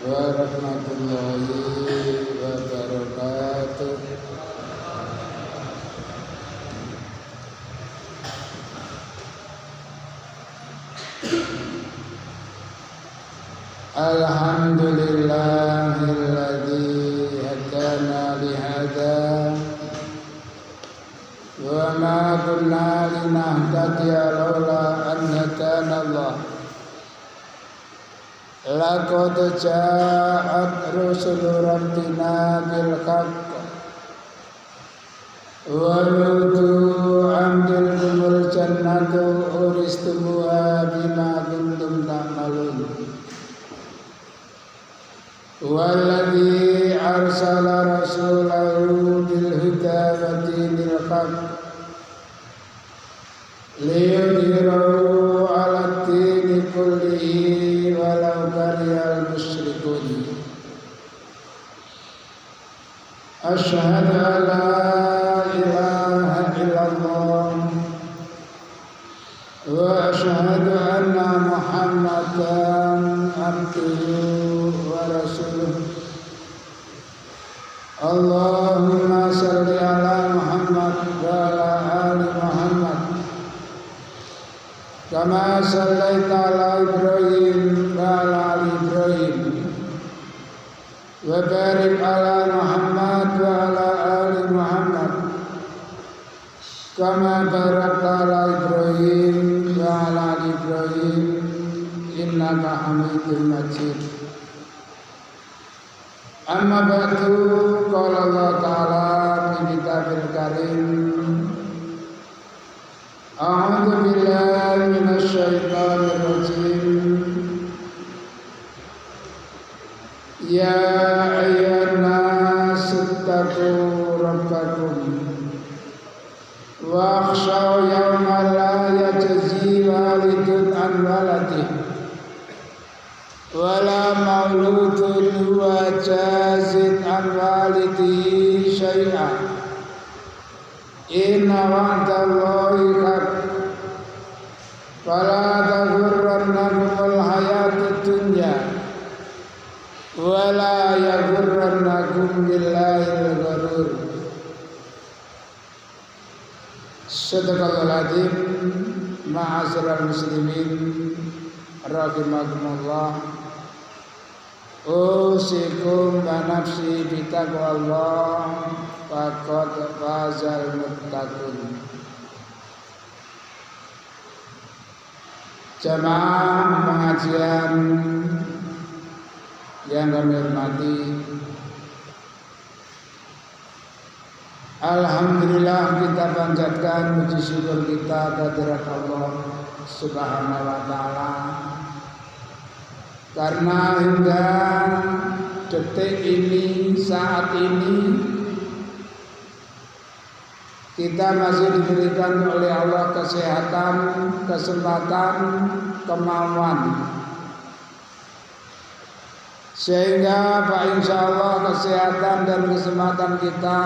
warahmatullahi wabarakatuh. Alhamdulillahilladzi hadana lihada wa ma kunna linahtadiya laula an hadana Allah. Laqad ja'at rusulu rabbina bil haqq wa nudu amdil kumul jannatu uristumuha bima kuntum ta'malun. Walladzi arsala rasulahu bil huda wa dinil haqq liyudhhirahu 'ala dini kullihi walau karihal musyrikun. Asyhadu an la ilaha illallah wa asyhadu anna Muhammadan abduhu wa rasuluh. Allahumma shalli ala Muhammad wa ala ali Muhammad kama shallaita ala Ibrahim wa ala ali Ibrahim wa barik ala Muhammad wa ala ali Muhammad kama barakta ala Ibrahim wa ala ali Ibrahim innaka Hamidum Majid. Amma ba'du, qala Allah Ta'ala fi kitabil karim. A'udzu billahi minasy syaithanir rajim. Ya ayyuhan nasu taqu rabbakum wa akhshaw yawman la yajzi walidun an waladihi wala mauludun huwa jazin an walidihi syai'an inna wa'dallahi haqq fala taghurrannakumul hayatud dunya wala yaghurrannakum billahil gharur. Sadaqallahul adzim. Ma'asyiral muslimin rahimakumullah. Usikum wa nafsi bitaqwallah faqad fazal muttaqun. Jamaah pengajian yang kami hormati, alhamdulillah kita panjatkan puji syukur kita kehadirat Allah Subhanahu wa taala. Karena hingga detik ini, saat ini kita masih diberikan oleh Allah kesehatan, kesempatan, kemauan, sehingga insya Allah kesehatan dan kesempatan kita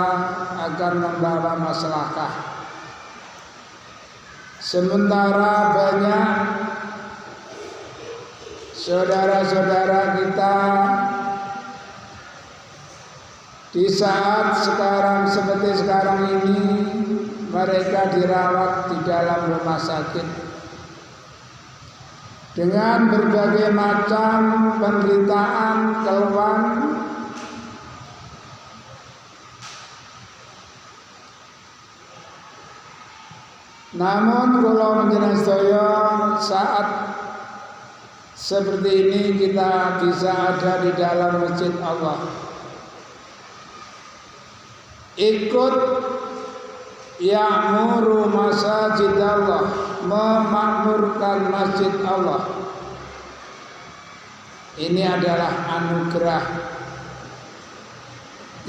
akan membawa maslahah. Sementara banyak saudara-saudara kita di saat sekarang seperti sekarang ini mereka dirawat di dalam rumah sakit dengan berbagai macam penderitaan, keluhan, namun kalau menjelaskan saya saat seperti ini kita bisa ada di dalam masjid Allah, ikut ya'muru masajid Allah, memakmurkan masjid Allah. Ini adalah anugerah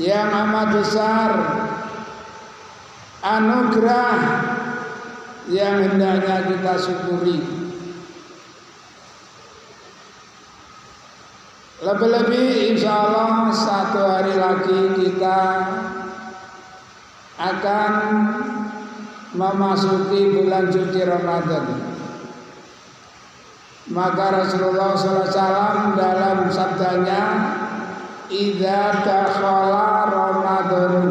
yang amat besar, anugerah yang hendaknya kita syukuri. Lebih-lebih insya Allah satu hari lagi kita akan memasuki bulan suci Ramadan. Maka Rasulullah SAW dalam sabdanya, idza dakhala Ramadan,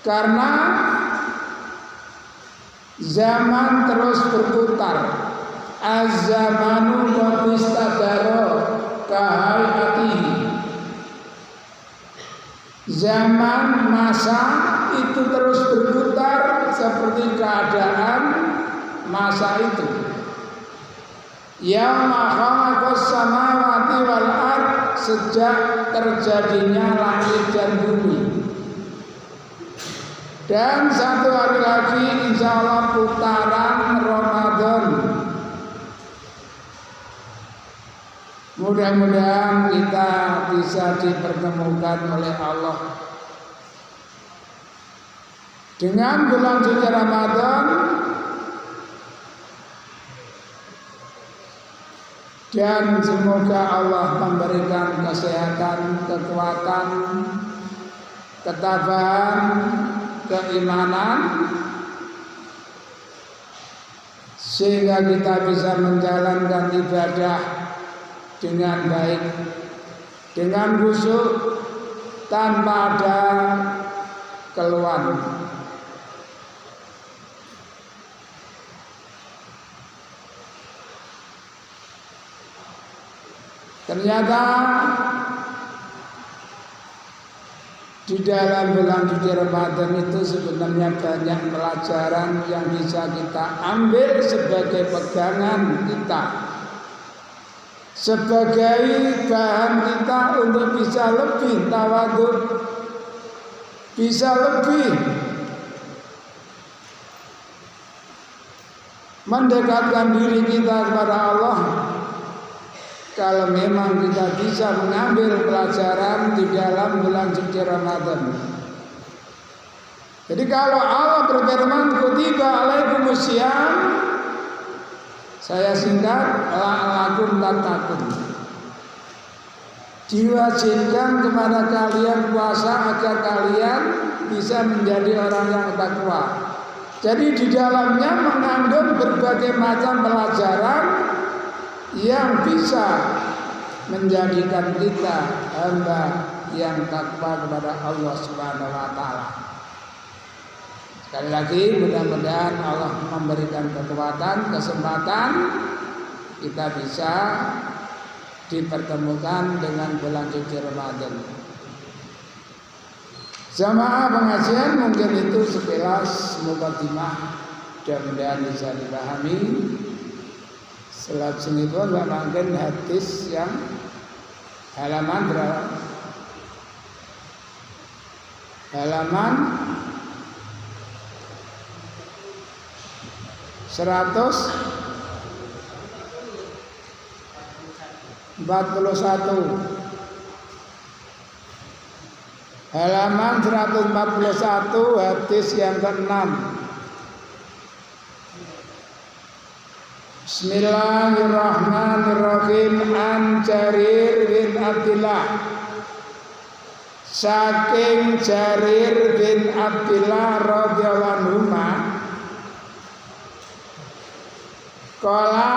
karena zaman terus berputar, az-zamanu qad istadara kahayatihi, zaman masa itu terus berputar seperti keadaan masa itu. Yauma khalaqas samawati wal ard, sejak terjadinya langit dan bumi. Dan satu hari lagi insya Allah putaran Ramadan. Mudah-mudahan kita bisa dipertemukan oleh Allah dengan bulan suci Ramadan. Dan semoga Allah memberikan kesehatan, kekuatan, ketabahan, keimanan, sehingga kita bisa menjalankan ibadah dengan baik, dengan khusyuk, tanpa ada keluhan. Ternyata di dalam bulan suci Ramadan itu sebenarnya banyak pelajaran yang bisa kita ambil sebagai pegangan kita, sebagai bahan kita untuk bisa lebih tawadhu, bisa lebih mendekatkan diri kita kepada Allah. Kalau memang kita bisa mengambil pelajaran di dalam bulan suci Ramadan. Jadi kalau Allah berfirman kutiba alaikumus syiyam, saya singkat, la'allakum tattaqun, diwajibkan kepada kalian puasa agar kalian bisa menjadi orang yang takwa. Jadi di dalamnya mengandung berbagai macam pelajaran yang bisa menjadikan kita hamba yang takwa kepada Allah Subhanahu wa taala. Sekali lagi mudah-mudahan Allah memberikan kekuatan, kesempatan kita bisa dipertemukan dengan bulan suci Ramadan. Jamaah pengajian mungkin itu sekilas mukadimah, mudah-mudahan bisa dipahami. Selanjutnya itu mungkin hadis yang halaman berapa? Halaman 141. Halaman 141 hadis yang ke-6. Bismillahirrahmanirrahim. An Jarir bin Abdillah, saking Jarir bin Abdillah radhiyallahu anhu, qala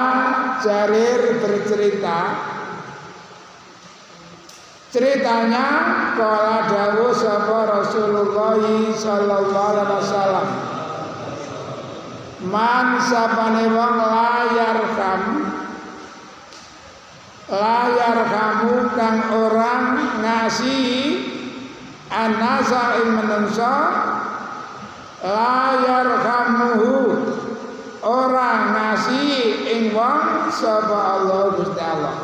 Jarir bercerita, ceritanya qala dawuh sapa Rasulullah sallallahu alaihi wasallam, man sapane wong layar kamu kang orang ngasihi anasa ing menungso, layar kamuhu orang ngasihi ing wong sapa Allah Gusti Allah.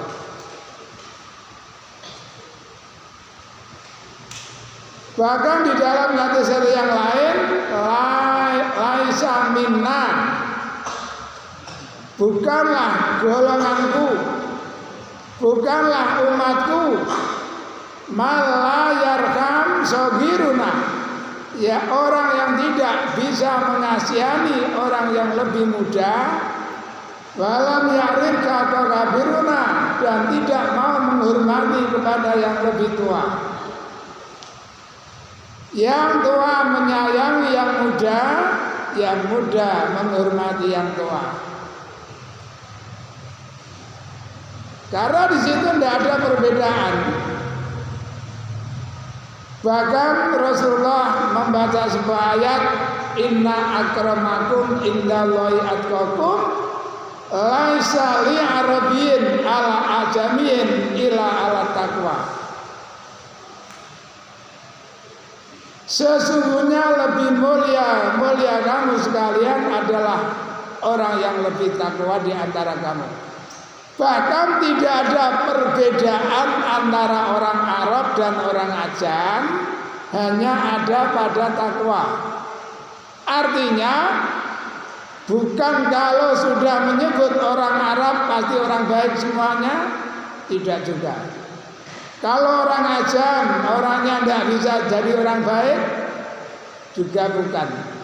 Bahkan di dalam hadis yang lain, laisa minna, bukanlah golonganku, bukanlah umatku, malayarkam sogiruna, ya orang yang tidak bisa mengasihani orang yang lebih muda, walam yarid kabiruna, dan tidak mau menghormati kepada yang lebih tua. Yang tua menyayangi yang muda menghormati yang tua. Karena di situ tidak ada perbedaan. Bahkan Rasulullah membaca sebuah ayat, inna akramakum indallahi atqakum laisa li arabiyyin ala ajamiyyin ila ala taqwa. Sesungguhnya lebih mulia kamu sekalian adalah orang yang lebih takwa di antara kamu. Bahkan tidak ada perbedaan antara orang Arab dan orang Ajam, hanya ada pada takwa. Artinya bukan kalau sudah menyebut orang Arab pasti orang baik semuanya, tidak juga. Kalau orang Ajam orangnya tidak bisa jadi orang baik, juga bukan.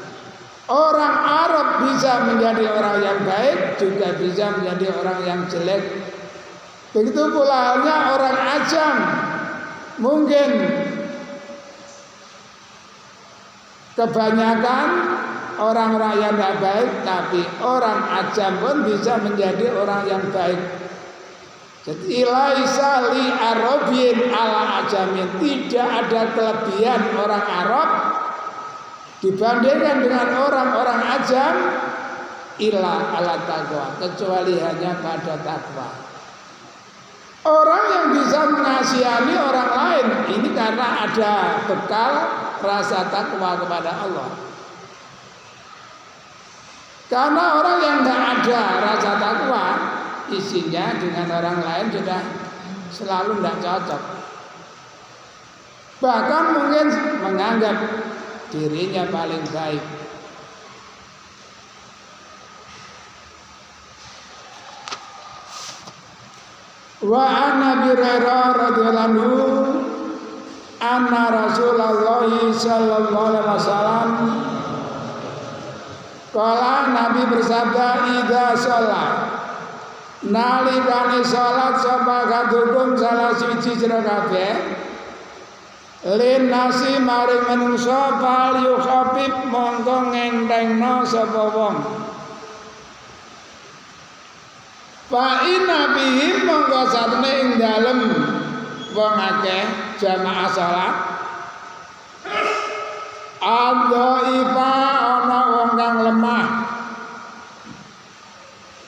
Orang Arab bisa menjadi orang yang baik, juga bisa menjadi orang yang jelek. Begitu pula halnya orang Ajam. Mungkin kebanyakan orang-orang yang tidak baik, tapi orang Ajam pun bisa menjadi orang yang baik. Jadi laisa li arabiyyin ala ajamin, tidak ada kelebihan orang Arab dibandingkan dengan orang-orang Ajam illa ala taqwa, kecuali hanya pada takwa. Orang yang bisa mengasihani orang lain ini karena ada bekal rasa takwa kepada Allah. Karena orang yang tidak ada rasa takwa, isinya dengan orang lain sudah selalu tidak cocok. Bahkan mungkin menganggap dirinya paling baik. Wa an Abi Hurairah radhiyallahu anhu anna Rasulullah sallallahu alaihi wasallam qala, Nabi bersabda, idza shalat nalikane salat sapa kadukum salah siji sira kabeh lin nasi maring manungsa fal yukhafif mongko ngentengno sapa wong. Fa inna bihim mongko satune ing dalem wong akeh jamaah salat adhaifa ana wong kang lemah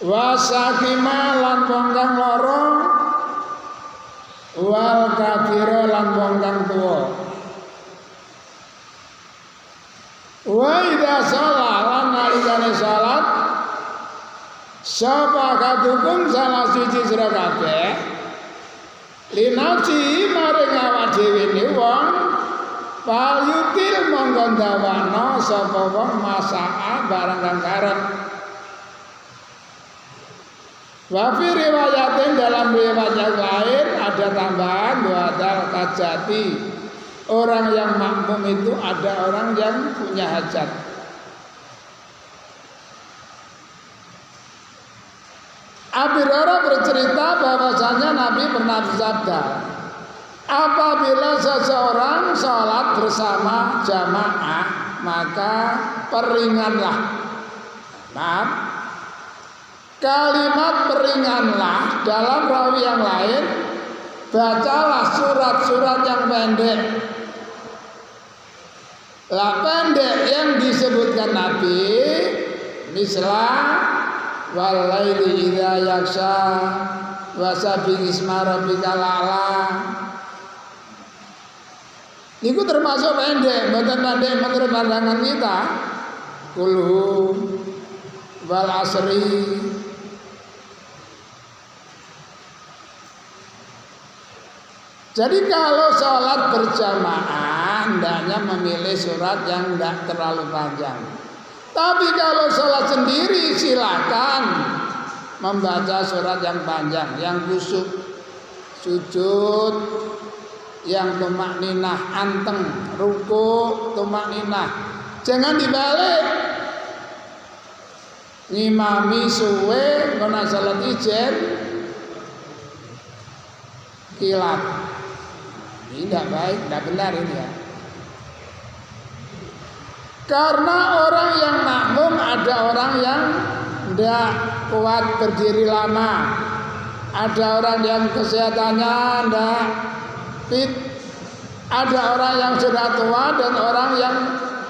wasakima lan wong kang lara wal kafira lan wong kang tuwa. Wa idza shalat lan nalikane salat sapa kadukum salah siji sira kabeh linafsi maring awak dhewe ne wong palyutil monggo ndawakno sapa wong masaa barang kang karep. Wa fi riwayatin, dalam riwayat yang lain ada tambahan wadal kajati, orang yang makmum itu ada orang yang punya hajat. Abi Hurairah bercerita bahwasanya Nabi pernah bersabda, apabila seseorang sholat bersama jamaah maka peringanlah. Maaf, kalimat peringanlah dalam rawi yang lain, bacalah surat-surat yang pendek. Lah pendek yang disebutkan Nabi mislah walaili idza yaksha wasabi isma rabbikal a'la. Niku termasuk pendek, bukan pendek menurut pandangan kita. Kulhu wal asri. Jadi kalau sholat berjamaah hendaknya memilih surat yang tidak terlalu panjang. Tapi kalau sholat sendiri silakan membaca surat yang panjang, yang khusyuk, sujud, yang tumakninah, anteng, ruku, tumakninah. Jangan dibalik. Ngimami suwe kena salat ijen kilat. Ini tidak baik, tidak benar ini ya. Karena orang yang makmum ada orang yang tidak kuat berdiri lama. Ada orang yang kesehatannya tidak fit, ada orang yang sudah tua dan orang yang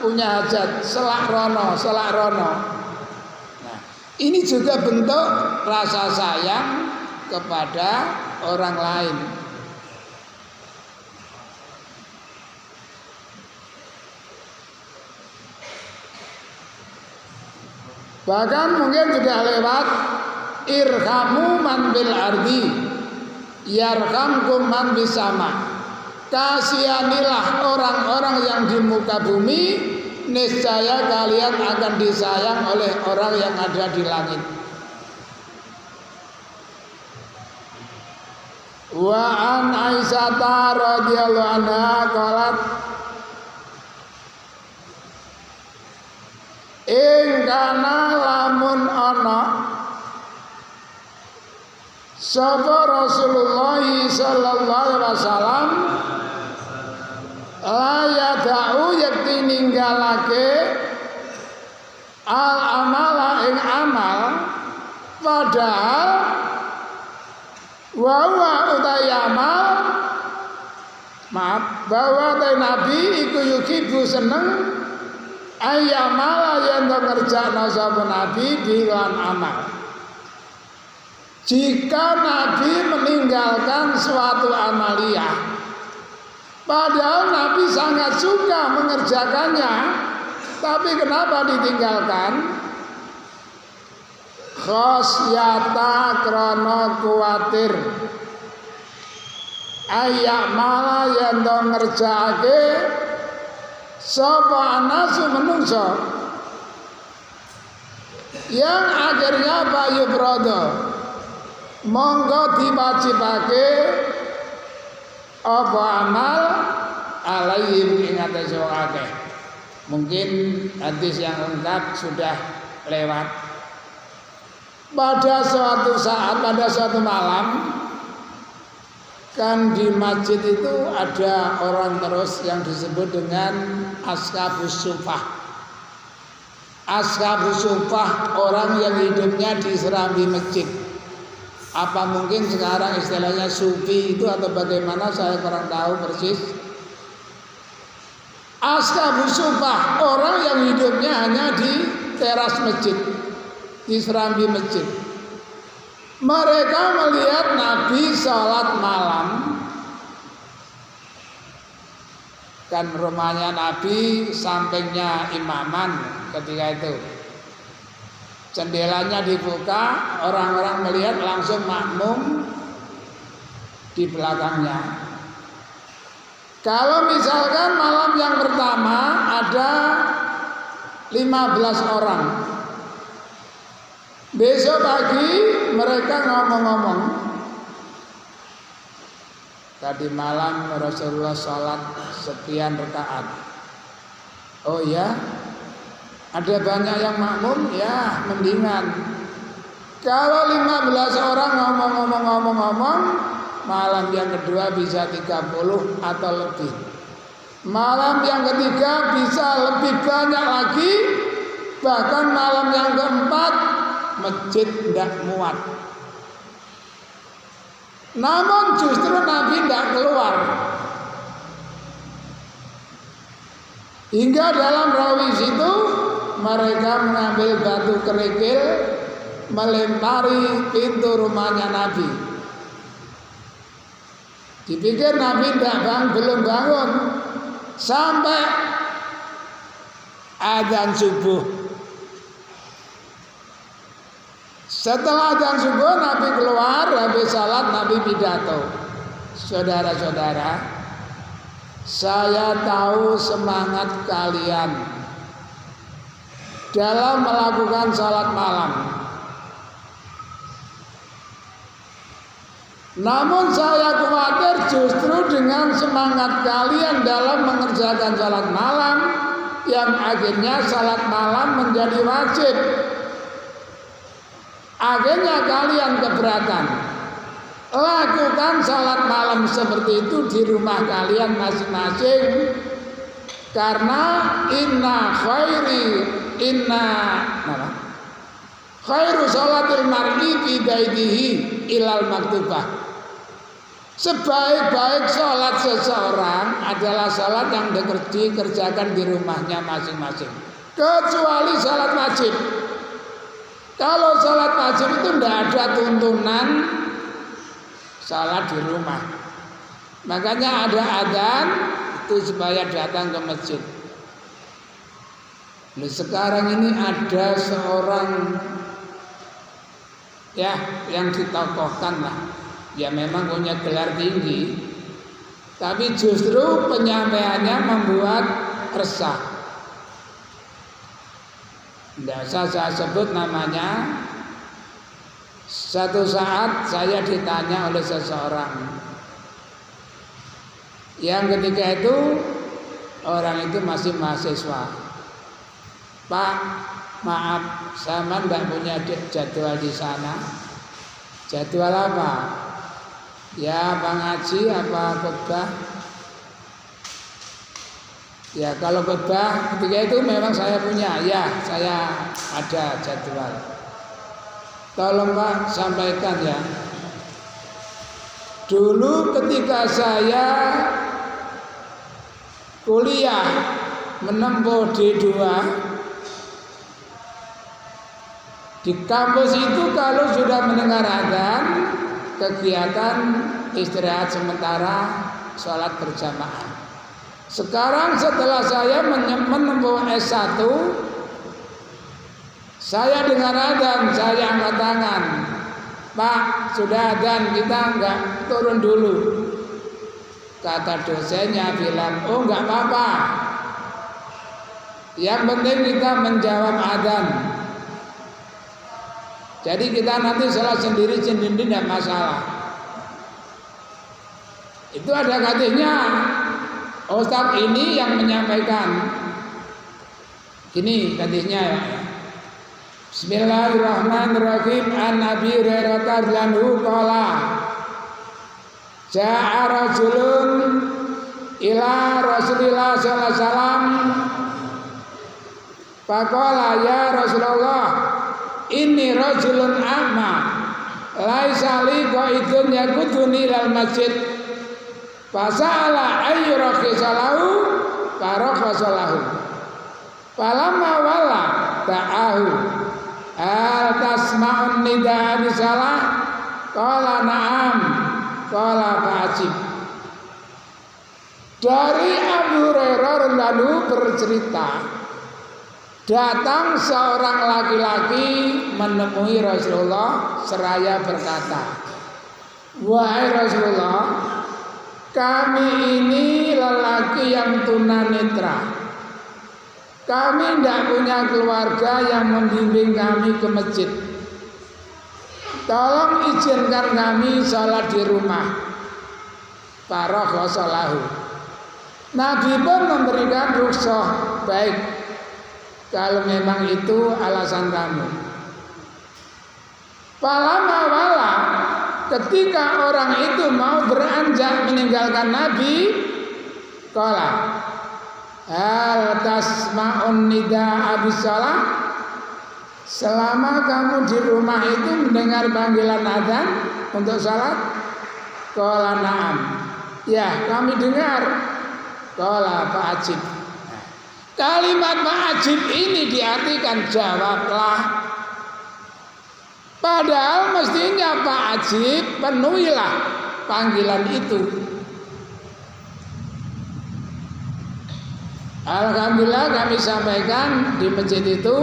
punya hajat, selak rono. Nah, ini juga bentuk rasa sayang kepada orang lain. Bahkan mungkin sudah lewat irhamu man bil ardi yarhamkum man bis sama. Kasihanilah orang-orang yang di muka bumi, niscaya kalian akan disayang oleh orang yang ada di langit. Wa an Aisyah radhiyallahu anha qalat ing kana lamun ana sapa Rasulullah sallallahu alaihi wasallam layadau yakti ninggalake al amala ing amal, padahal bahwa utai amal bahwa utai Nabi iku yukibu seneng ayamala yang ngerjakna sapa Nabi bilan amal. Jika Nabi meninggalkan suatu amaliyah, padahal Nabi sangat suka mengerjakannya, tapi kenapa ditinggalkan? Khosyata krono kuatir ayak malah yang do ngerjake sapa anasu menungso yang akhirnya bayu brodo monggo diwajibake apa amal alaihim ing atase wong akeh. Mungkin hadis yang lengkap sudah lewat. Pada suatu saat, pada suatu malam, kan di masjid itu ada orang terus yang disebut dengan Ashabus Sufah. Ashabus Sufah, orang yang hidupnya di serambi masjid. Apa mungkin sekarang istilahnya sufi itu atau bagaimana, saya kurang tahu persis. Ashabus Sufah, orang yang hidupnya hanya di teras masjid, di serambi masjid. Mereka melihat Nabi sholat malam. Kan rumahnya Nabi sampingnya imaman ketika itu. Jendelanya dibuka, orang-orang melihat langsung makmum di belakangnya. Kalau misalkan malam yang pertama ada 15 orang, besok pagi mereka ngomong-ngomong, tadi malam Rasulullah sholat sekian rakaat. Oh ya, ada banyak yang makmum, ya mendingan. Kalau 15 orang ngomong-ngomong, malam yang kedua bisa 30 atau lebih. Malam yang ketiga bisa lebih banyak lagi. Bahkan malam yang keempat masjid tidak muat. Namun justru Nabi tidak keluar. Hingga dalam rawi situ mereka mengambil batu kerikil, melempari pintu rumahnya Nabi. Dipikir Nabi belum bangun sampai adzan subuh. Setelah adzan subuh Nabi keluar, habis salat Nabi pidato. Saudara-saudara, saya tahu semangat kalian dalam melakukan salat malam. Namun saya khawatir justru dengan semangat kalian dalam mengerjakan salat malam, yang akhirnya salat malam menjadi wajib, akhirnya kalian keberatan. Lakukan salat malam seperti itu di rumah kalian masing-masing, karena Khairu sholatil mar'i fi baitihi ilal maktubah. Sebaik-baik sholat seseorang adalah sholat yang dikerjakan di rumahnya masing-masing, kecuali sholat wajib. Kalau sholat wajib itu tidak ada tuntunan sholat di rumah. Makanya ada adzan itu supaya datang ke masjid. Nah, sekarang ini ada seorang yang ditokohkan lah. Ya memang punya gelar tinggi, tapi justru penyampaiannya membuat resah. Tidak usah saya sebut namanya. Satu saat saya ditanya oleh seseorang, yang ketika itu orang itu masih mahasiswa. Pak, maaf, saya tidak punya jadwal di sana. Jadwal apa? Ya pengaji apa khotbah? Ya kalau khotbah ketika itu memang saya punya. Ya saya ada jadwal. Tolong Pak sampaikan ya. Dulu ketika saya kuliah menempuh D2 di kampus itu, kalau sudah mendengar adzan, kegiatan istirahat sementara sholat berjamaah. Sekarang setelah saya menempuh S1, saya dengar adzan, saya angkat tangan. Pak, sudah adzan, kita enggak turun dulu. Kata dosennya bilang, oh enggak apa-apa, yang penting kita menjawab adzan. Jadi kita nanti sholat sendiri-sendiri tidak masalah. Itu ada hadisnya. Ustaz ini yang menyampaikan. Ini hadisnya ya. Bismillahirrahmanirrahim. An Abi Hurairah radhiyallahu qala ja'a rajulun ila Rasulillah sallallahu alaihi wasallam. Faqala ya Rasulullah, inni rajulun a'ma laisa li qaidun yakuduni ilal masjid. Fasa'ala ayyurakhisalahu farakhasalahu. Falamma wala ta'ahu al tasma'un nida'a bisalah. Qala na'am. Qala fa'ajib. Dari Abu Hurairah radhiyallahu bercerita, datang seorang laki-laki menemui Rasulullah seraya berkata, wahai Rasulullah, kami ini lelaki yang tunanetra. Kami tidak punya keluarga yang membimbing kami ke masjid. Tolong izinkan kami sholat di rumah. Farakhasalahu. Nabi pun memberikan rukhsah, baik, kalau memang itu alasan kamu. Falamma wala, ketika orang itu mau beranjak meninggalkan Nabi, qala hal tasma'un nida'a bisalah. Selama kamu di rumah itu mendengar panggilan adzan untuk salat? Qala na'am. Ya, kami dengar. Qala fa'ajib. Kalimat fa'ajib ini diartikan jawablah. Padahal mestinya fa'ajib, penuhilah panggilan itu. Alhamdulillah kami sampaikan di masjid itu,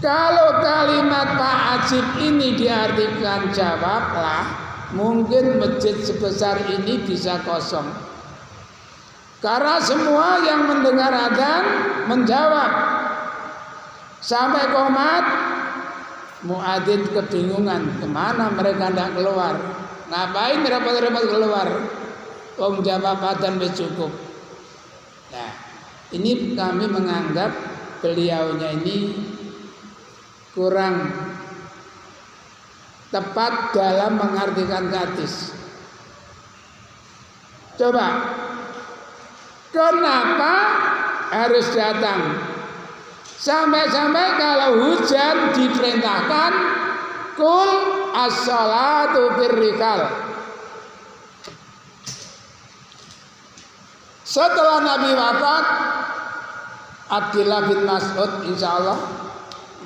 kalau kalimat fa'ajib ini diartikan jawablah, mungkin masjid sebesar ini bisa kosong. Karena semua yang mendengar adzan menjawab. Sampai qomat, muadzin kebingungan, kemana mereka tidak keluar. Ngapain repot-repot keluar? Jawab adzan cukup. Nah, ini kami menganggap beliaunya ini kurang tepat dalam mengartikan hadis. Coba, kenapa harus datang Sampai-sampai kalau hujan diperintahkan kul as-salatu firrikal. Setelah Nabi wafat, Abdullah bin Mas'ud insyaallah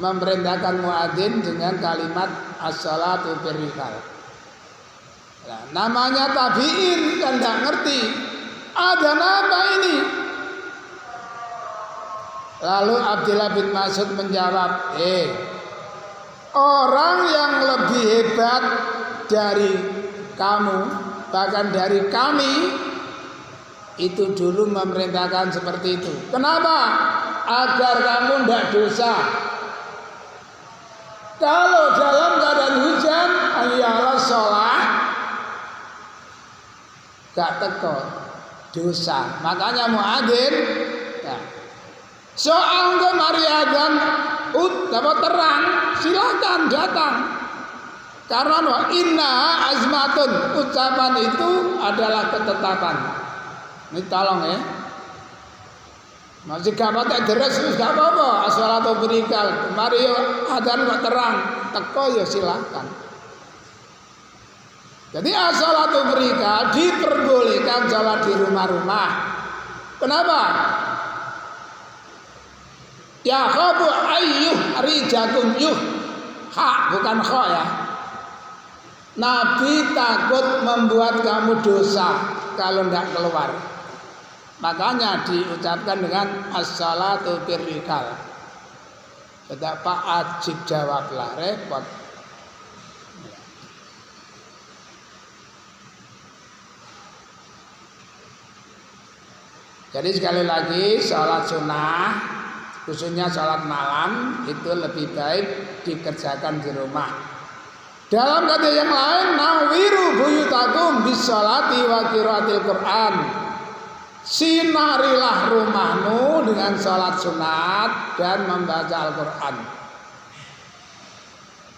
memerintahkan muadzin dengan kalimat as-salatu firrikal. Nah, namanya tabi'in kan tidak ngerti ada apa ini. Lalu Abdullah bin Mas'ud menjawab, orang yang lebih hebat dari kamu, bahkan dari kami, itu dulu memerintahkan seperti itu. Kenapa? Agar kamu tidak dosa. Kalau dalam keadaan hujan, ayalah sholat, gak teko dosa. Makanya muadzin, ya, soal ke mari adzan dapat terang, silakan datang. Karena inna azmatun, ucapan itu adalah ketetapan. Ini tolong ya. Masih gak pakai deres gak apa-apa, as-salatu firrikal. Mari adzan kok terang, teko ya silakan. Jadi as-salatu firrikal diperbolehkan sholat di rumah-rumah. Kenapa? Ya khabu ayyuh rijatun yuh. Ha bukan kha ya. Nabi takut membuat kamu dosa kalau tidak keluar. Makanya diucapkan dengan as-salatu firrikal. Tidak Pak Ajib jawablah, repot. Jadi sekali lagi sholat sunnah, khususnya sholat malam itu lebih baik dikerjakan di rumah. Dalam kata yang lain, nawiru buyutakum bisolati wa qiraatil Quran. Sinarilah rumahmu dengan sholat sunat dan membaca Al-Quran.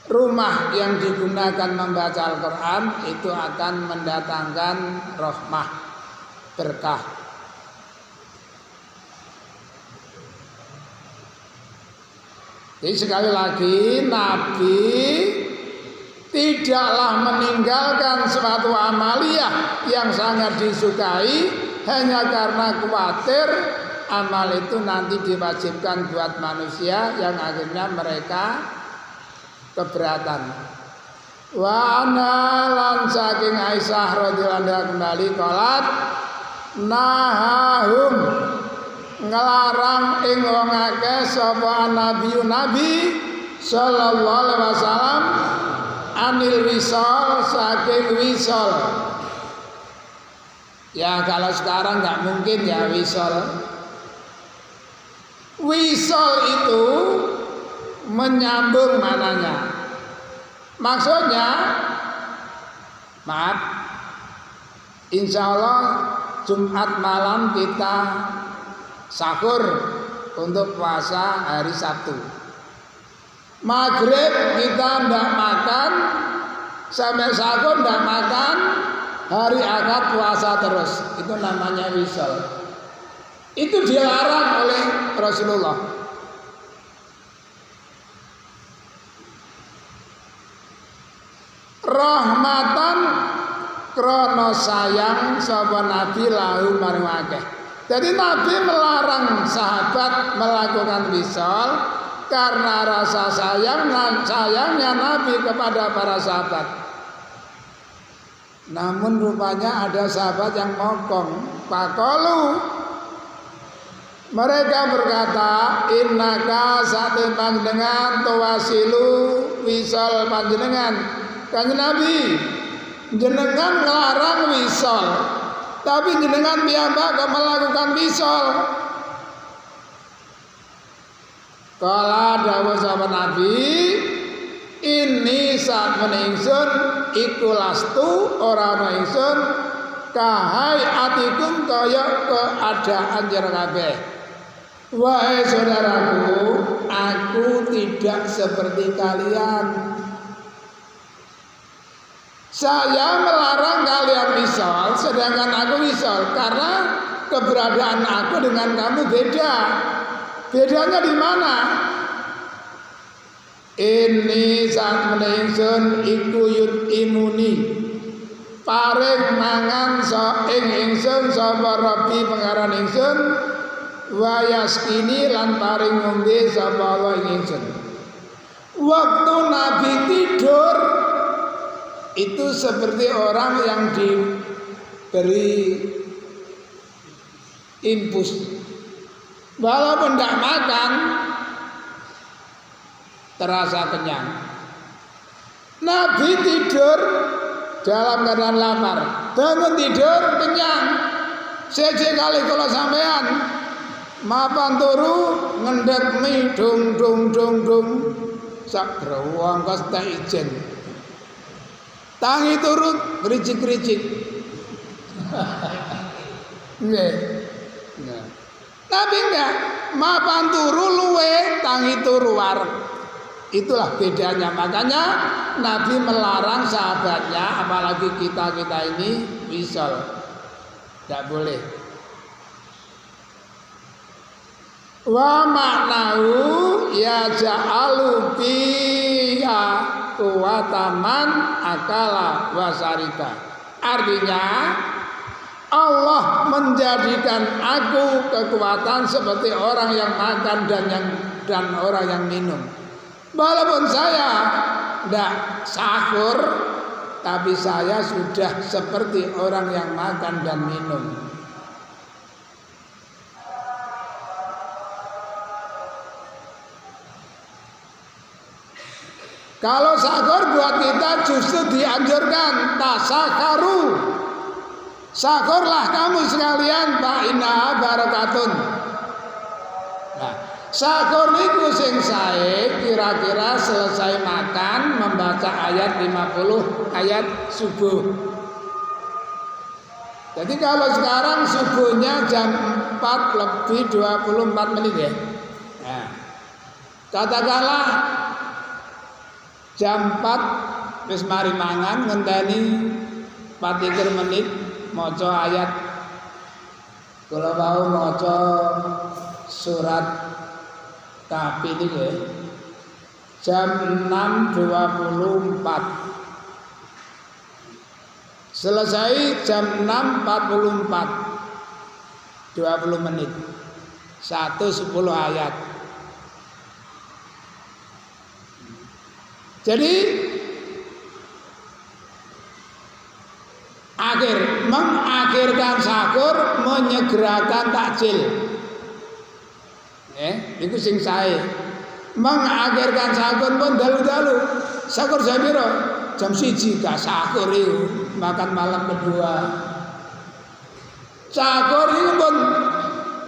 Rumah yang digunakan membaca Al-Quran itu akan mendatangkan rahmah, berkah. Jadi sekali lagi Nabi tidaklah meninggalkan suatu amaliyah yang sangat disukai hanya karena khawatir amal itu nanti diwajibkan buat manusia yang akhirnya mereka keberatan. Wa ana lan saking Aisyah radhiyallahu anha kembali qalat nahahum ngelarang ing wong akeh sapa nabi sallallahu alaihi wasallam anil wisal saking wisal. Ya kalau sekarang nggak mungkin ya wisal. Wisal itu menyambung mananya. Maksudnya, maaf, insya Allah Jumat malam kita sahur untuk puasa hari Sabtu. Maghrib kita tidak makan, sampai sahur tidak makan, hari akad puasa terus. Itu namanya wisal. Itu dilarang oleh Rasulullah. Rahmatan krono sayang sapa nabi lahu maring akeh. Jadi Nabi melarang sahabat melakukan wisal karena rasa sayang dan sayangnya Nabi kepada para sahabat. Namun rupanya ada sahabat yang ngokong. Faqalu, mereka berkata, innaka satin panjenengan tawasilu wisal panjenengan. Kanjeng Nabi, jenengan melarang wisal, tapi jenengan piyambak kok melakukan wisal. Kala dawuh sahabat Nabi, ini saat meningsun iku lastu ora ana ingsun kahai atikum kaya keadaan jero kabeh. Wahai saudaraku, aku tidak seperti kalian. Saya melarang kalian wisal, sedangkan aku wisal karena keberadaan aku dengan kamu beda. Bedanya di mana? Ini saat menengsun iku imuni paring mangan ing ingsun sapa Rabbi pangeran ingsun wa yaskini lan paring ngombe sapa Allah ing ingsun. Waktu Nabi tidur itu seperti orang yang diberi infus. Walaupun tidak makan terasa kenyang. Nabi tidur dalam keadaan lapar, bangun tidur kenyang. Sejak kali kalau sampean mapan turu ngendek mie dung dung dung dung sak beruang kos tak ijen. Tangi turu gericik-gericik. Nggih. Nah. Nabi enggak mapan turu luwe tangi turu wareg. Itulah bedanya. Makanya Nabi melarang sahabatnya, apalagi kita ini wisol, tidak boleh. Wa maknahu ya ja'alu biya kuwataman akala wasarika. Artinya Allah menjadikan aku kekuatan seperti orang yang makan dan orang yang minum. Walaupun saya tidak sahur, tapi saya sudah seperti orang yang makan dan minum. Kalau sahur buat kita justru dianjurkan tasakaru. Sahurlah kamu sekalian, fa inna barakatun. Nah, sahur niku sing sae kira-kira selesai makan membaca ayat 50 ayat subuh. Jadi kalau sekarang subuhnya jam 4 lebih 24 menit ya. Nah, katakanlah jam 4 wis mari mangan ngenteni 4 menit maca ayat. Kalau mau maca surat Kahfi ini jam 6.24 selesai jam 6.44 20 menit 110 ayat. Jadi mengakhirkan sahur, menyegerakan takjil. Itu sing sae. Mengakhirkan sahur pun dalu-dalu. Sahur jam piro? Jam 1 gak sahur itu, makan malam kedua. Sahur itu pun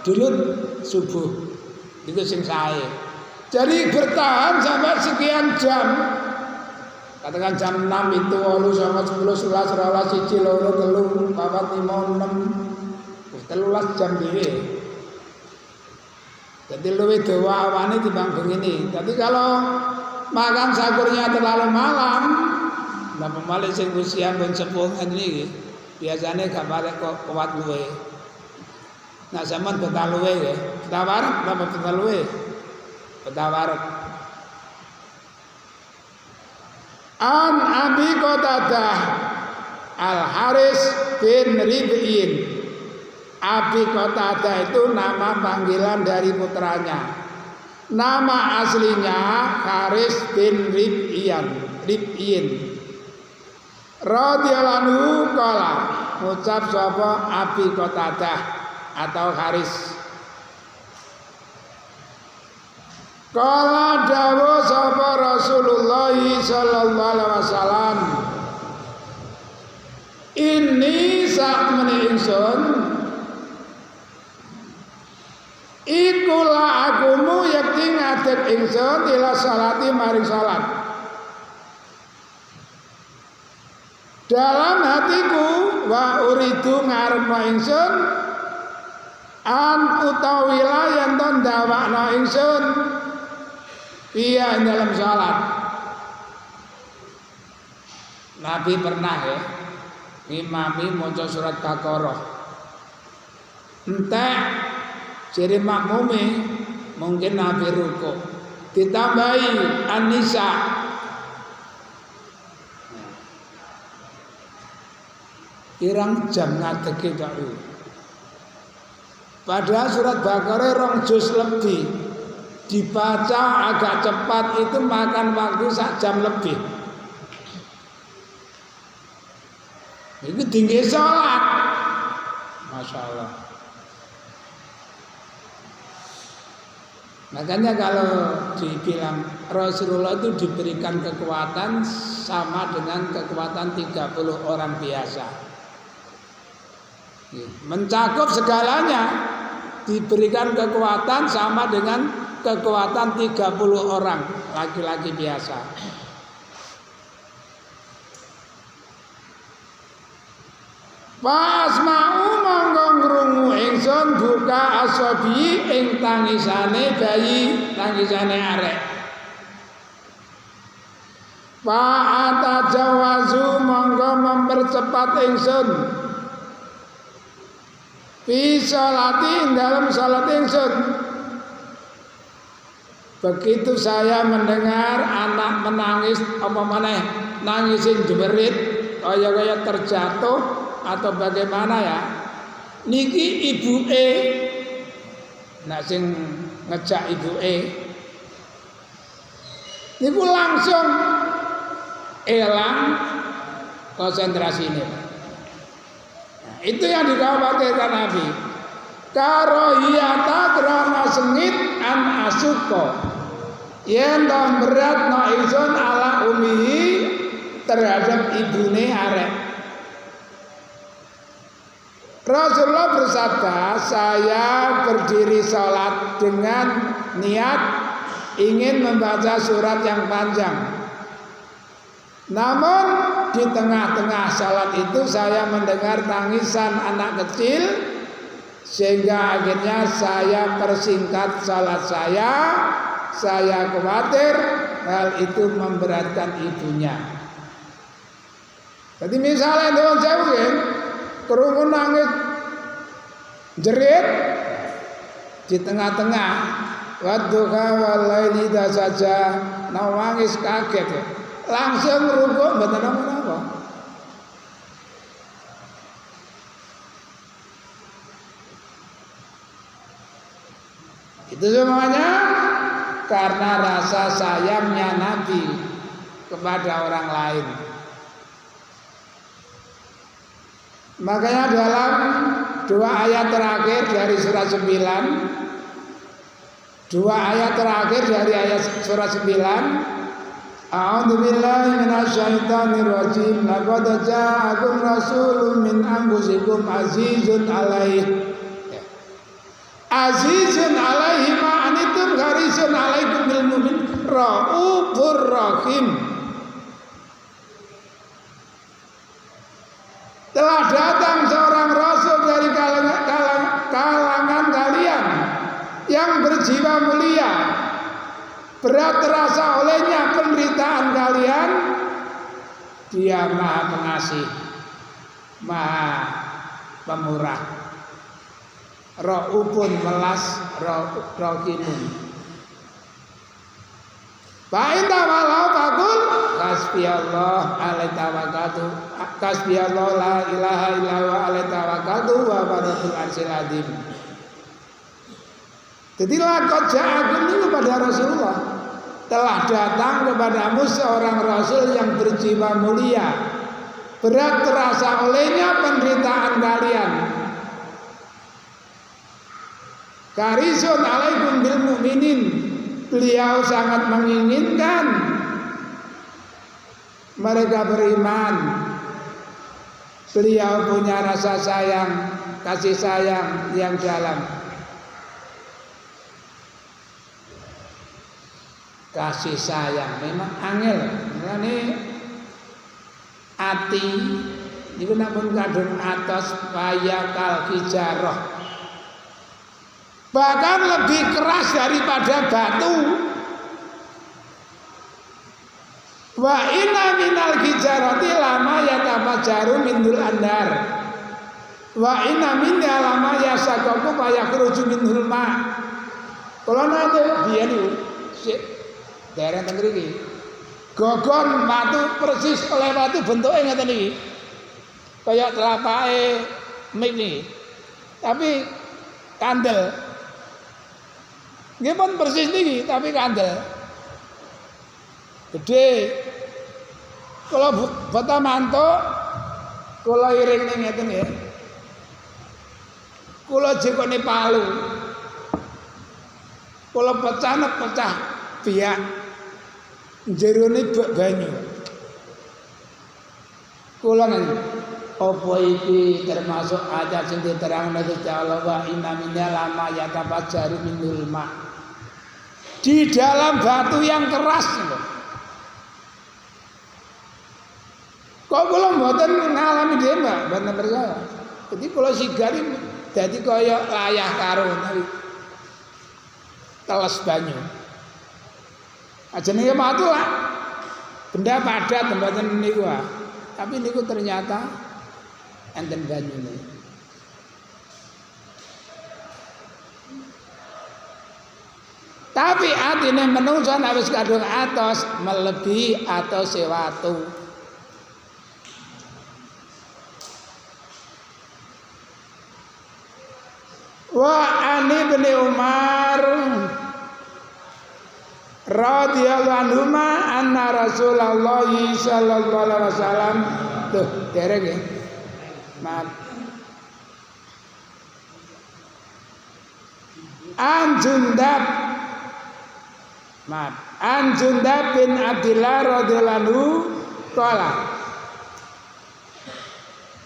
dulu subuh. Itu sing sae. Jadi bertahan sampai sekian jam. Katakan jam 6 itu 8 sama 10 11 12 1 2 3 4 5 6 13 jam dhewe. Jadi luwih dawa awane timbang begini. Jadi kalau makan sahurnya terlalu malam, napa malih sing usia pun sepuh ngene biasanya gak parek kok kuat luwe. Nah sampean betah luwe ya. Betah wareg napa betah luwe? Betah wareg. An Abi Qatadah Al Haris bin Rib'in. Abi Qatadah itu nama panggilan dari putranya. Nama aslinya Haris bin Rib'in. Radhiyallahu anhu qala, ucap sapa Abi Qatadah atau Haris. Kala dawuh sapa Rasulullah sallallahu alaihi wasallam, ini sak meneh ingsun iku la akumu yakti ngadeg ingsun ila salati maring salat. Dalam hatiku wa uridu ngarepno ingsun an utawila yen to ndawakno ingsun iya dalam salat. Nabi pernah ya ngimami maca surat Baqarah. Entek jere makmume mungkin Nabi ruku. Ditambahi An-Nisa. Irang jam ngadege tok. Padahal surat Baqarah 2 juz lebih. Dibaca agak cepat itu makan waktu 1 jam lebih. Itu tinggi sholat. Masya Allah. Makanya kalau dibilang Rasulullah itu diberikan kekuatan sama dengan kekuatan 30 orang biasa. Mencakup segalanya, diberikan kekuatan sama dengan kekuatan 30 orang laki-laki biasa. Pas mau monggo ngrungu ingsun buka asobi ing tangisane bayi, tangisane arek. Pak jawazu monggo mempercepat ingsun fi sholati dalam salat ingsun. Begitu saya mendengar anak menangis apa maneh nangisin jemerit kaya terjatuh atau bagaimana ya, niki ibuke nak sing ngejak ibuke niku langsung elang konsentrasine. Itu yang dikhawatirkan Nabi. Karohiyata krana sengit an asuko. Yen to berat no izun ala umihi terhadap ibune arek. Rasulullah bersabda, saya berdiri sholat dengan niat ingin membaca surat yang panjang. Namun di tengah-tengah salat itu saya mendengar tangisan anak kecil, sehingga akhirnya saya persingkat salat saya. Saya khawatir hal itu memberatkan ibunya. Jadi misalnya dengan jauhin kerungu nangis jerit di tengah-tengah, wadduha walaili saja nawangis kaget ya. Langsung rukuk mboten napa-napa. Itu semuanya karena rasa sayangnya Nabi kepada orang lain. Makanya dalam 2 ayat terakhir dari surat 9, 2 ayat terakhir dari ayat surat 9, A'udzubillahi minasyaitonir rajim. Laqad ja'akum rasulun min anfusikum azizun 'alaihi ma anitum harisun 'alaikum bil mu'min raufur rahim. Telah datang seorang rasul dari kalangan kalian yang berjiwa mulia. Berat terasa olehnya penderitaan kalian. Dia maha pengasih, maha pemurah. Raufun melas rahimun. Fa'inta walau takul hasbiyallah alaihi tawakkaltu. Hasbiyallah la ilaha illallah alaihi tawakkaltu wa baratul arsyil azim. Jadi laqad ja'akum itu pada Rasulullah, telah datang kepadamu seorang Rasul yang berjiwa mulia. Berat terasa olehnya penderitaan kalian. Karisun alaikum bil mu'minin. Beliau sangat menginginkan mereka beriman. Beliau punya rasa sayang, kasih sayang yang dalam. Kasih sayang memang angel. Ini ati niku namun kadung atos kaya kal hijarah. Bahkan lebih keras daripada batu. Wa inna minal hijarati lama yatafajaru minul andar. Wa inna minna lama yasaqaqu fa yakhruju minhul ma. Kula nate biyen niku sik dereng teng mriki. Gogon watu persis oleh watu bentuke ngeten iki. Kaya telapake mik niki. Tapi kandel. Nggih pun persis niki tapi kandel. Gede. Kula bata mantuk kula iring ning ngeten nggih. Kula jekone palu. Kula pecah biak. Jerone banyu. Kula nang apa iki termasuk ayat sing diterangno Gusti Allah wa inna minna lama yatafajjaru minul ma. Di dalam batu yang keras loh. Kok kula mboten ngalami dhewe, Mbak, mboten percaya. Jadi kula sigari dadi kaya layah karo teles banyu. Jenenge matu lah. Benda padat mboten niku ah. Tapi niku ternyata enten banyune. Tapi atine menungso nek wis kadung atos melebihi atos sewatu. Wa ani bin Umar radhiyallahu anhu anna Rasulullah sallallahu alaihi wasallam tuh dereng ya. Maaf. An Jundab bin Abdillah radhiyallahu anhu qala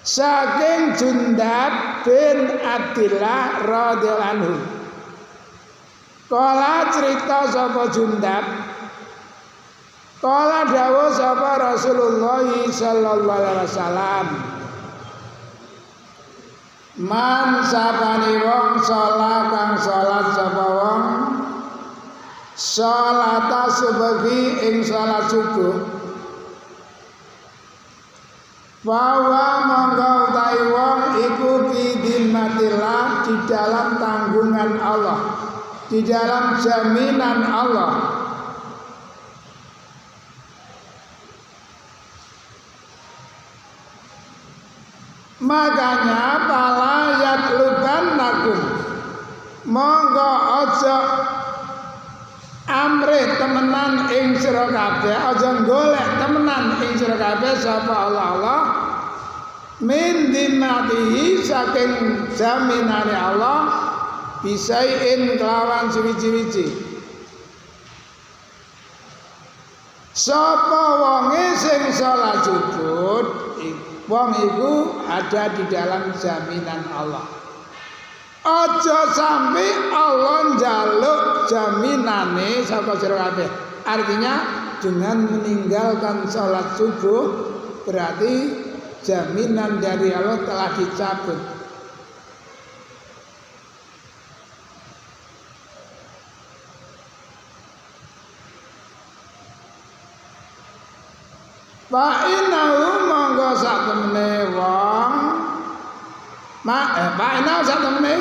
saking Jundab bin Abdillah radhiyallahu anhu kala cerita sapa Jundab kala dawuh sapa Rasulullah sallallahu alaihi wasallam man sapane wong salat kang salat sapa wong salata subuhi ing salat subuh bahwa monggo utawi wong iku bidimmatillah di dalam tanggungan Allah, di dalam jaminan Allah. Makanya pala yatlubannakum monggo aja amrih temenan ing sira kabeh, aja golek temenan ing sira kabeh sapa Allah min dimatihi saking jaminane Allah bisain kelawan suwi-wiji. Sapa wonge sing salat sujud wong iku ada di dalam jaminan Allah. Aja sampai Allah njaluk jaminane saka sira kabeh. Artinya dengan meninggalkan salat subuh berarti jaminan dari Allah telah dicabut. Fa innahu monggo sak temene wong Pak sak temene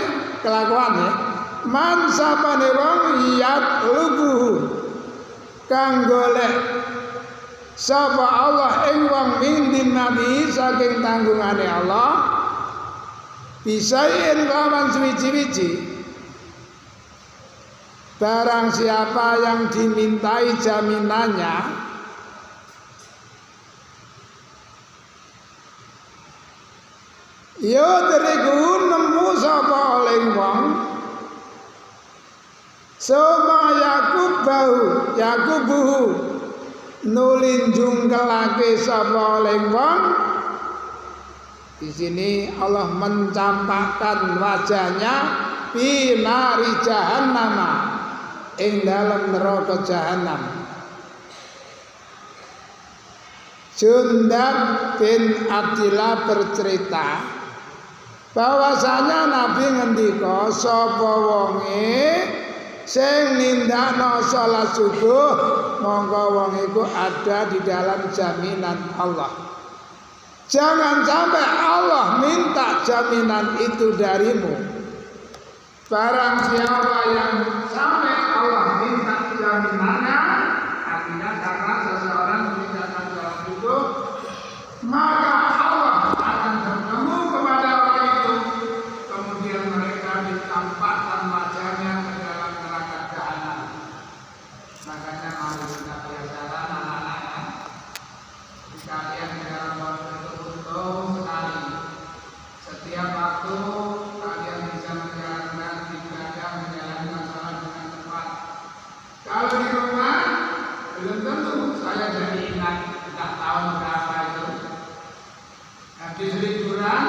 kelakuan ya. Man sapane wong yat lubu kang golek sapa Allah ing wong min nabi saking tanggungane Allah bisain lawan suwi-wiji. Barang siapa yang dimintai jaminannya yo teriku nemu sapa oleh wong soma yakubuhu nulinjung kelake sapa oleh wong. Di sini Allah mencampakkan wajahnya binari jahannam ing dalam neraka jahanam. Jundab bin Abdillah bercerita bahwasanya Nabi ngendika sapa wonge sing nindakno salat subuh monggo wong iku ada di dalam jaminan Allah. Jangan sampai Allah minta jaminan itu darimu. Barang siapa yang sampai Allah minta jaminannya, artinya karena seseorang meninggalkan sholat itu, maka Allah akan bertemu kepada orang itu. Kemudian mereka ditampakkan wajahnya ke dalam neraka jahanam. Makanya mari kita biasakan anak-anaknya, sekalian di dalam waktu itu untung sekali. Setiap waktu kalian bisa menjalankan ibadah, menjalankan sholat dengan tepat. Kalau di rumah belum tentu saya jadi ingat sudah tahun berapa itu. Habis liburan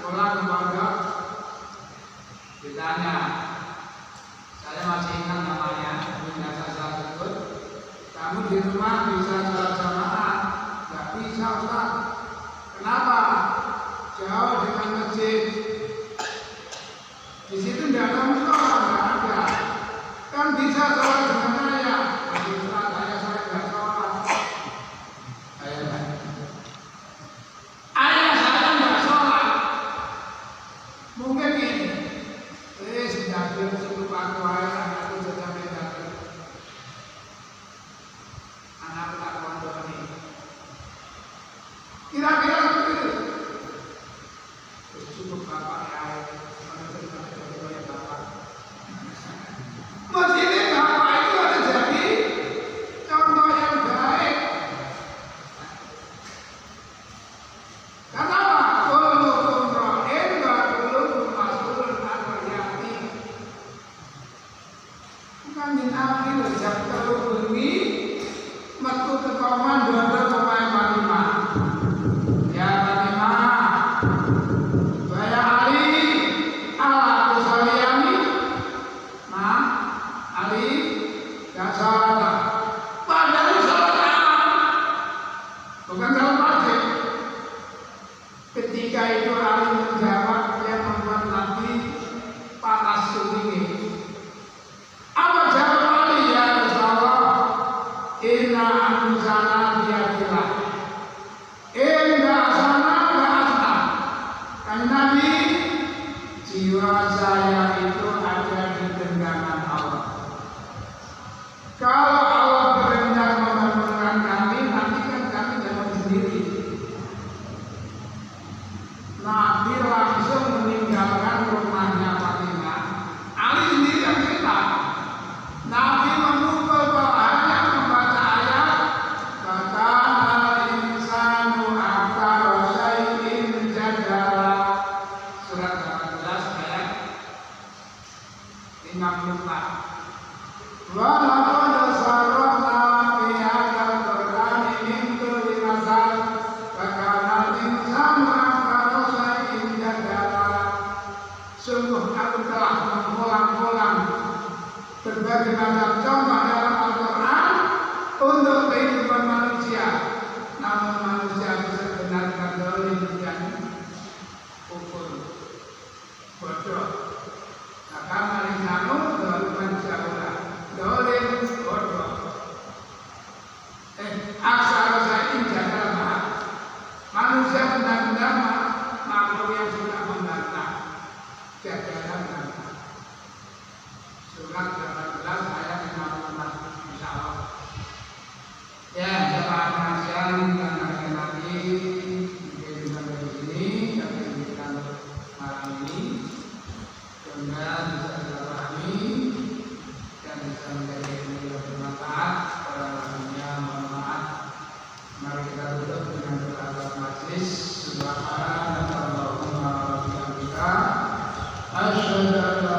pulang ke pondok, ditanya, saya masih ingat namanya, biasa saya sebut, kamu di rumah bisa sholat jamaah? Gak bisa Ustaz. Kenapa? Jauh dengan masjid. Di situ tidak ada musola, tidak ada. Kan bisa sholat dengan saya. Di Surabaya saya tidak sholat. Ayah saya tidak sholat. Mungkin ini. Sudah biar cukup aku ayah anakku sudah mendapat. Anakku tak pondok ini. Kira-kira seperti itu. Cukup bapak ya. Maksudnya bapak itu ada jadi contoh yang baik. Kenapa? Kullukum ra'in wa kullukum mas'ulun 'an ra'iyati. Bukan Nabi sejak terhubungi metu ke kauman dua pemain panglima. Ya panglima, saya Ali, ala kusaliyami. Nah, Ali gak salah. Padahal salah. Bukan salah wajib. Ketika itu Ali menjawab yang membuat Nabi panas sunyi. Apa jawab Ali? Ya Rasulullah, inna anzana biyadillah. Inna asana ba'asna. Kan Nabi, jiwa saya itu ada di genggaman Allah. Kalau Allah berkehendak membangunkan kami, nanti kan kami jangan sendiri. Nabi langsung meninggalkan rumahnya Fatimah. Ali sendiri yang cerita. Nabi memukul bawahnya membaca ayat, "Kana insanu aktsara syai'in jadala." Surat 18 ayat 54. Wa laqad sarrafna fi hadzal qur'ani min kulli masal wa kana al-insanu aktsara syai'in jadala. Sungguh aku telah mengulang-ulang berbagai macam contoh dalam Al-Quran untuk kehidupan manusia. Namun manusia sebenarnya zalim dan kufur, bodoh. Nah, karena insanu zaluman jahula, zalim, bodoh. Aksara syai'in jadala. Manusia benar-benar makhluk yang sudah membantah. Jadalan bantah. Surat 18 ayat 56, insyaallah. Ya, jemaah pengajian dan kajian Nabi mungkin sampai di sini kami lanjutkan malam ini. Semoga bisa dipahami dan bisa menjadi ilmu yang bermanfaat. Kurang-kurangnya mohon maaf. Mari kita tutup dengan doa majlis. Subhanallahumma wa bihamdika asyhadu an la